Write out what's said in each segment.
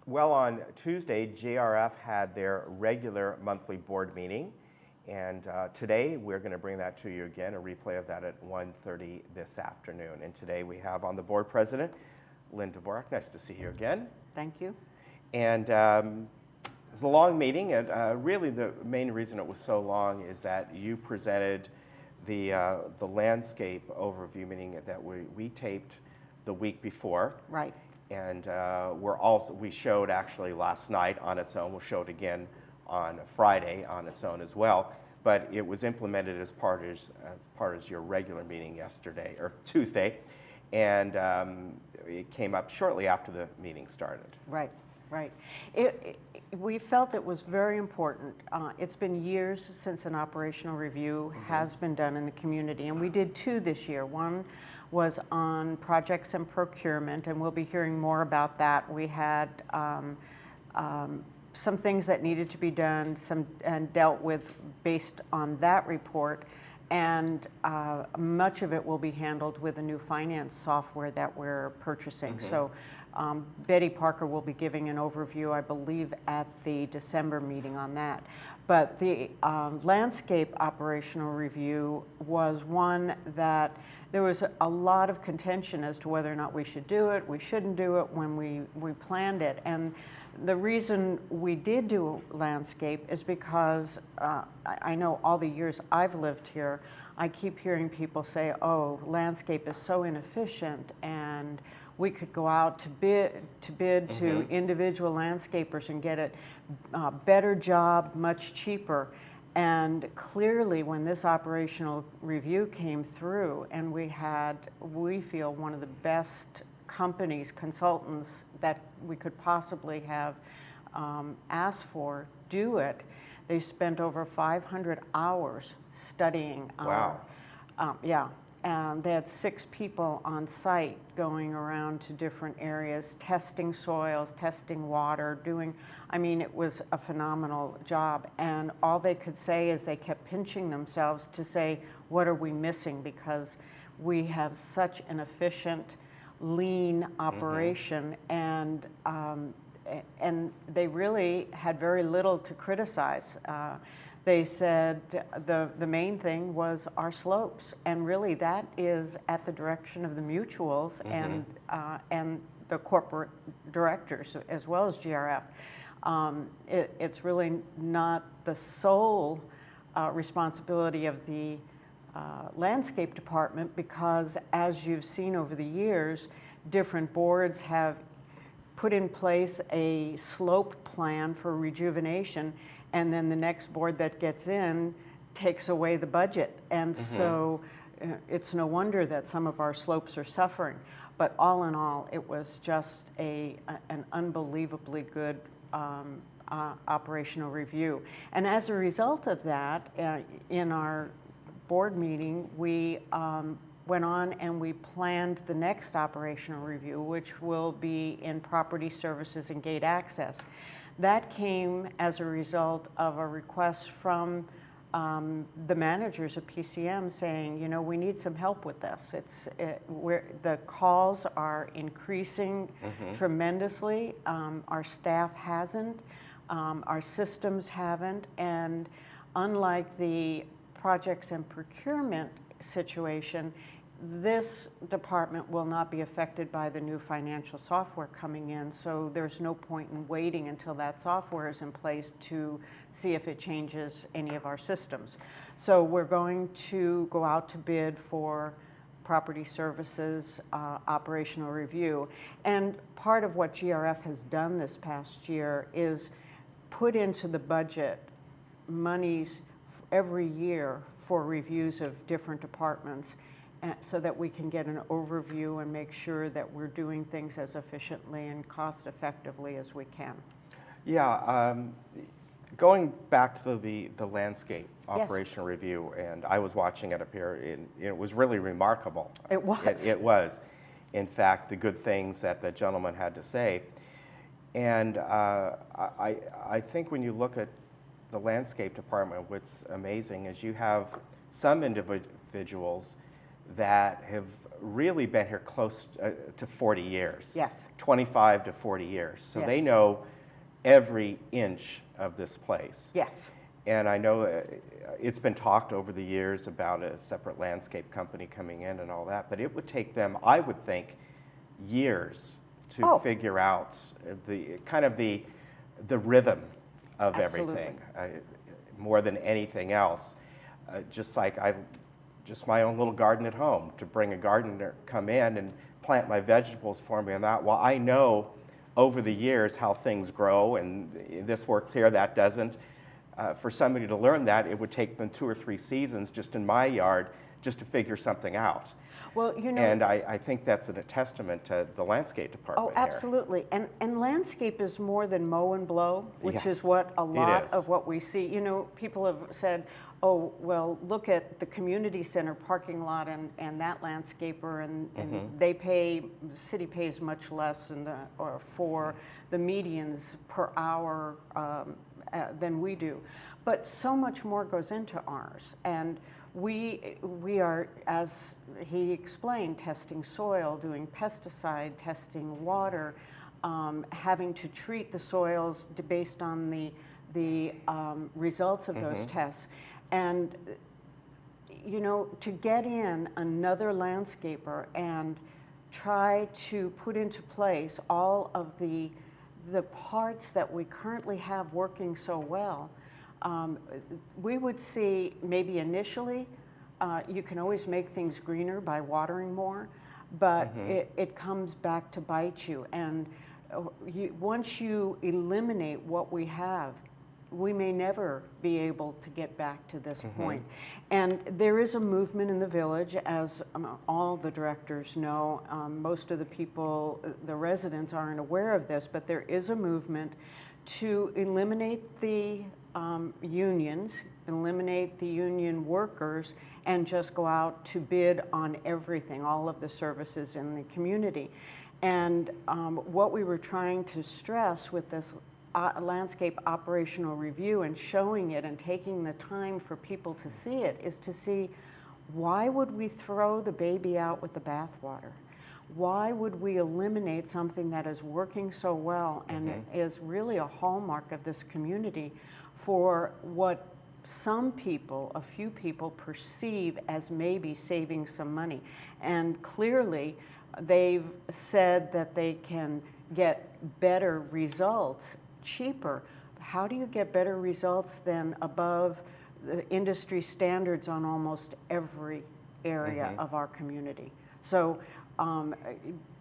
Well, on Tuesday, GRF had their regular monthly board meeting, and today we're going to bring that to you again, a replay of that at 1:30 this afternoon. And today we have on the board president, Lynn Dvorak. Nice to see you again. Thank you. And it's a long meeting, and really the main reason it was so long is that you presented the landscape overview meeting that we taped the week before. Right. And we showed actually last night on its own. We'll show it again on Friday on its own as well. But it was implemented as part of your regular meeting yesterday or Tuesday, and it came up shortly after the meeting started. Right. Right. We felt it was very important. It's been years since an operational review has been done in the community, and we did two this year. One was on projects and procurement, and we'll be hearing more about that. We had some things that needed to be done, and dealt with based on that report, and much of it will be handled with the new finance software that we're purchasing. So Betty Parker will be giving an overview, I believe, at the December meeting on that. But the landscape operational review was one that there was a lot of contention as to whether or not we should do it, we shouldn't do it when we planned it. And the reason we did do landscape is because I know all the years I've lived here, I keep hearing people say, oh, landscape is so inefficient, and we could go out to bid to individual landscapers and get a better job, much cheaper. And clearly, when this operational review came through, and we feel one of the best companies, consultants that we could possibly have asked for do it. They spent over 500 hours studying. Wow. They had 6 people on site going around to different areas, testing soils, testing water, it was a phenomenal job. And all they could say is they kept pinching themselves to say, what are we missing? Because we have such an efficient, lean operation, and they really had very little to criticize. They said the main thing was our slopes, and really that is at the direction of the mutuals and the corporate directors as well as GRF. It's really not the sole responsibility of the landscape department, because as you've seen over the years, different boards have put in place a slope plan for rejuvenation, and then the next board that gets in takes away the budget. And so it's no wonder that some of our slopes are suffering. But all in all, it was just an unbelievably good operational review. And as a result of that, in our board meeting, we went on and we planned the next operational review, which will be in property services and gate access. That came as a result of a request from the managers of PCM saying, we need some help with this. The calls are increasing tremendously. Our staff hasn't, our systems haven't, and unlike the projects and procurement situation, this department will not be affected by the new financial software coming in, so there's no point in waiting until that software is in place to see if it changes any of our systems. So we're going to go out to bid for property services operational review. And part of what GRF has done this past year is put into the budget monies every year for reviews of different departments, so that we can get an overview and make sure that we're doing things as efficiently and cost effectively as we can. Yeah, going back to the landscape operational review, and I was watching it up here, and it was really remarkable. It was. It was, in fact, the good things that the gentleman had to say. And I think when you look at the landscape department, what's amazing is you have some individuals that have really been here close to 40 years. Yes. 25 to 40 years. So they Yes. know every inch of this place. Yes. And I know it's been talked over the years about a separate landscape company coming in and all that, but it would take them, I would think, years to figure out the kind of the rhythm of everything, more than anything else. Just like just my own little garden at home, to bring a gardener come in and plant my vegetables for me and that. Well, I know over the years how things grow, and this works here, that doesn't. For somebody to learn that, it would take them 2 or 3 seasons just in my yard just to figure something out. Well, you know, and I think that's a testament to the landscape department. Oh, absolutely. And landscape is more than mow and blow, which Yes, is what a lot is. of what we see. You know, people have said, oh, well, look at the community center parking lot and that landscaper, and they pay, the city pays much less or for the medians per hour than we do. But so much more goes into ours. And we are, as he explained, testing soil, doing pesticide, testing water, having to treat the soils based on the results of those tests. And, you know, to get in another landscaper and try to put into place all of the parts that we currently have working so well, we would see maybe initially, you can always make things greener by watering more, but it comes back to bite you. And once you eliminate what we have, we may never be able to get back to this point. And there is a movement in the village, as all the directors know. Most of the people, the residents, aren't aware of this, but there is a movement to eliminate the unions, eliminate the union workers, and just go out to bid on everything, all of the services in the community. And what we were trying to stress with this landscape operational review and showing it and taking the time for people to see it is to see, why would we throw the baby out with the bathwater? Why would we eliminate something that is working so well and is really a hallmark of this community for what some people, a few people, perceive as maybe saving some money? And clearly they've said that they can get better results cheaper. How do you get better results than above the industry standards on almost every area of our community? So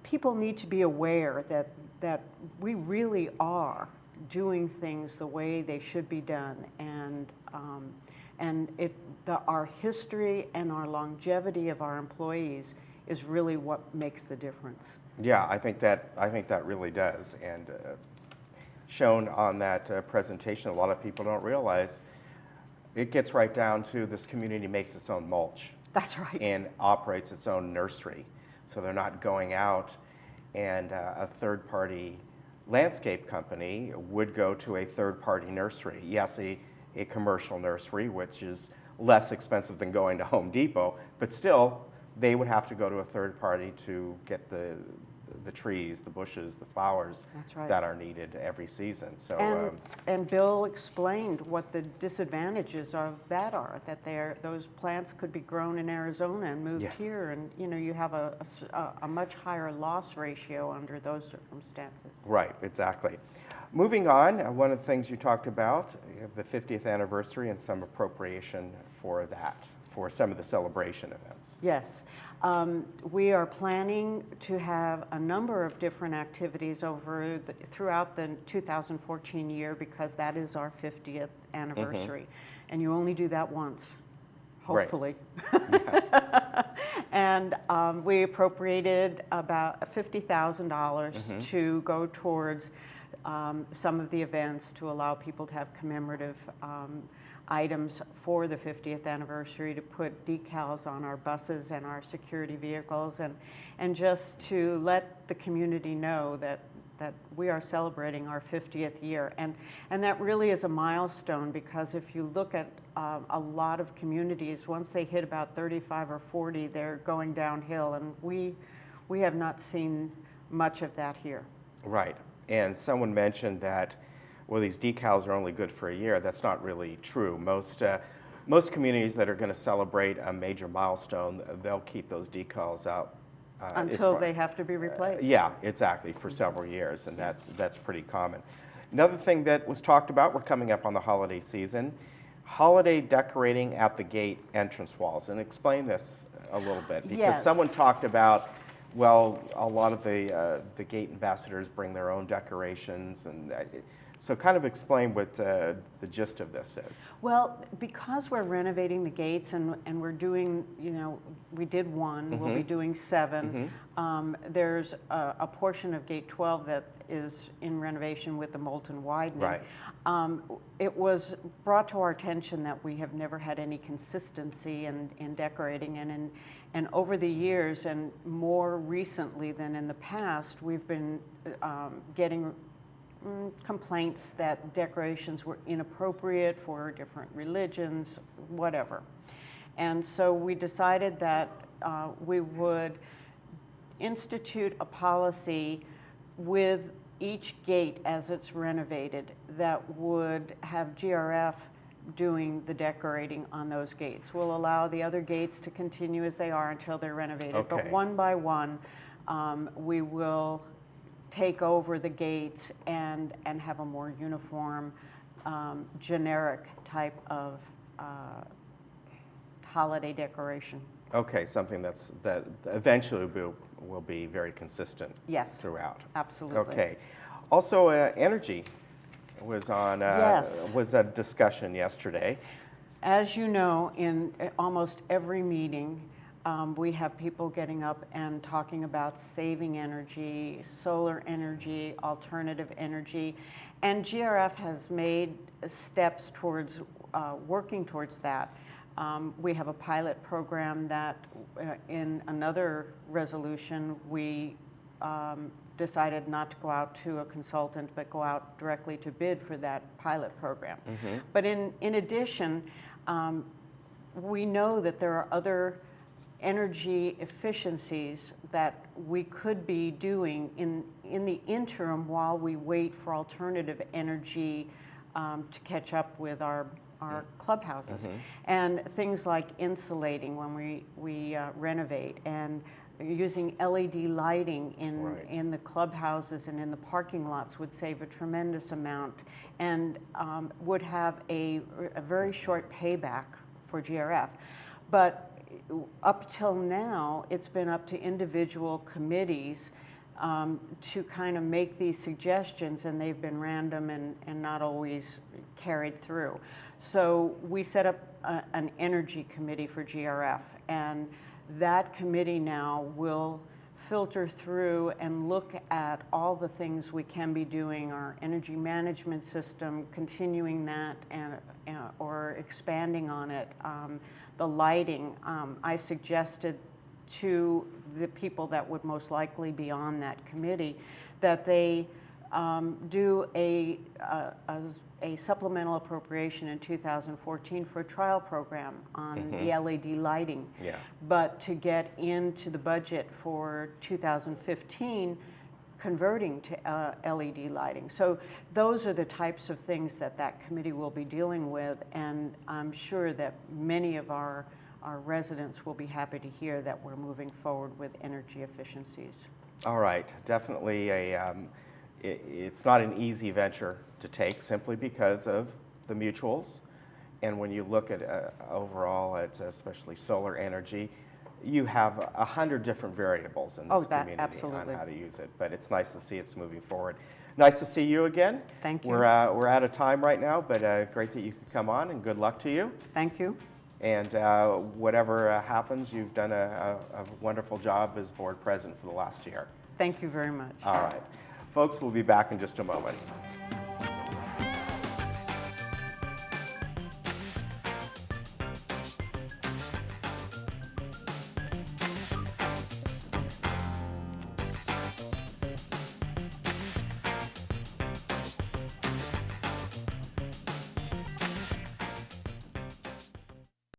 people need to be aware that we really are doing things the way they should be done, and our history and our longevity of our employees is really what makes the difference. Yeah, I think that really does. And shown on that presentation, a lot of people don't realize it gets right down to this community makes its own mulch. That's right. And operates its own nursery. So they're not going out, and a third-party landscape company would go to a third-party nursery. Yes, a commercial nursery, which is less expensive than going to Home Depot, but still they would have to go to a third party to get the trees, the bushes, the flowers that are needed every season. So and Bill explained what the disadvantages of that are, that those plants could be grown in Arizona and moved here, and you know, you have a much higher loss ratio under those circumstances. Right, exactly. Moving on, one of the things you talked about, you have the 50th anniversary and some appropriation for that, for some of the celebration events. Yes. We are planning to have a number of different activities throughout the 2014 year, because that is our 50th anniversary. And you only do that once, hopefully. Right. And we appropriated about $50,000 to go towards some of the events to allow people to have commemorative items for the 50th anniversary, to put decals on our buses and our security vehicles, and just to let the community know that that we are celebrating our 50th year. And that really is a milestone, because if you look at a lot of communities, once they hit about 35 or 40, they're going downhill, and we have not seen much of that here. Right. And someone mentioned that, well, these decals are only good for a year. That's not really true. Most communities that are going to celebrate a major milestone, they'll keep those decals out Until they have to be replaced. Yeah, exactly, for several years, and that's pretty common. Another thing that was talked about, we're coming up on the holiday season, holiday decorating at the gate entrance walls. And explain this a little bit, because Yes. someone talked about, well, a lot of the gate ambassadors bring their own decorations, and so kind of explain what the gist of this is. Well, because we're renovating the gates, and we're doing, we did one, we'll be doing 7. There's a portion of gate 12 that is in renovation with the molten widening. Right. It was brought to our attention that we have never had any consistency in decorating, and over the years, and more recently than in the past, we've been getting complaints that decorations were inappropriate for different religions, whatever. And so we decided that we would institute a policy with each gate as it's renovated that would have GRF doing the decorating on those gates. We'll allow the other gates to continue as they are until they're renovated. Okay. But one by one, we will take over the gates and have a more uniform, generic type of holiday decoration. Okay, something that eventually will be very consistent. Yes. Throughout. Absolutely. Okay. Also, energy was on Yes. was a discussion yesterday. As you know, in almost every meeting, we have people getting up and talking about saving energy, solar energy, alternative energy, and GRF has made steps towards working towards that. We have a pilot program that in another resolution, we decided not to go out to a consultant, but go out directly to bid for that pilot program. But in addition, we know that there are other energy efficiencies that we could be doing in the interim while we wait for alternative energy to catch up with our clubhouses. And things like insulating when we renovate, and using LED lighting in the clubhouses and in the parking lots would save a tremendous amount, and would have a very short payback for GRF. But up till now, it's been up to individual committees to kind of make these suggestions, and they've been random and not always carried through. So we set up an energy committee for GRF, and that committee now will filter through and look at all the things we can be doing, our energy management system, continuing that or expanding on it. The lighting, I suggested to the people that would most likely be on that committee that they do a supplemental appropriation in 2014 for a trial program on the LED lighting. Yeah. But to get into the budget for 2015, converting to LED lighting. So those are the types of things that committee will be dealing with, and I'm sure that many of our residents will be happy to hear that we're moving forward with energy efficiencies. All right, definitely it's not an easy venture to take, simply because of the mutuals. And when you look at overall at especially solar energy, you have 100 different variables in this community absolutely. on how to use it. But it's nice to see it's moving forward. Nice to see you again. Thank you. We're out of time right now, but great that you could come on, and good luck to you. Thank you. And whatever happens, you've done a wonderful job as board president for the last year. Thank you very much. All right. Folks, we'll be back in just a moment.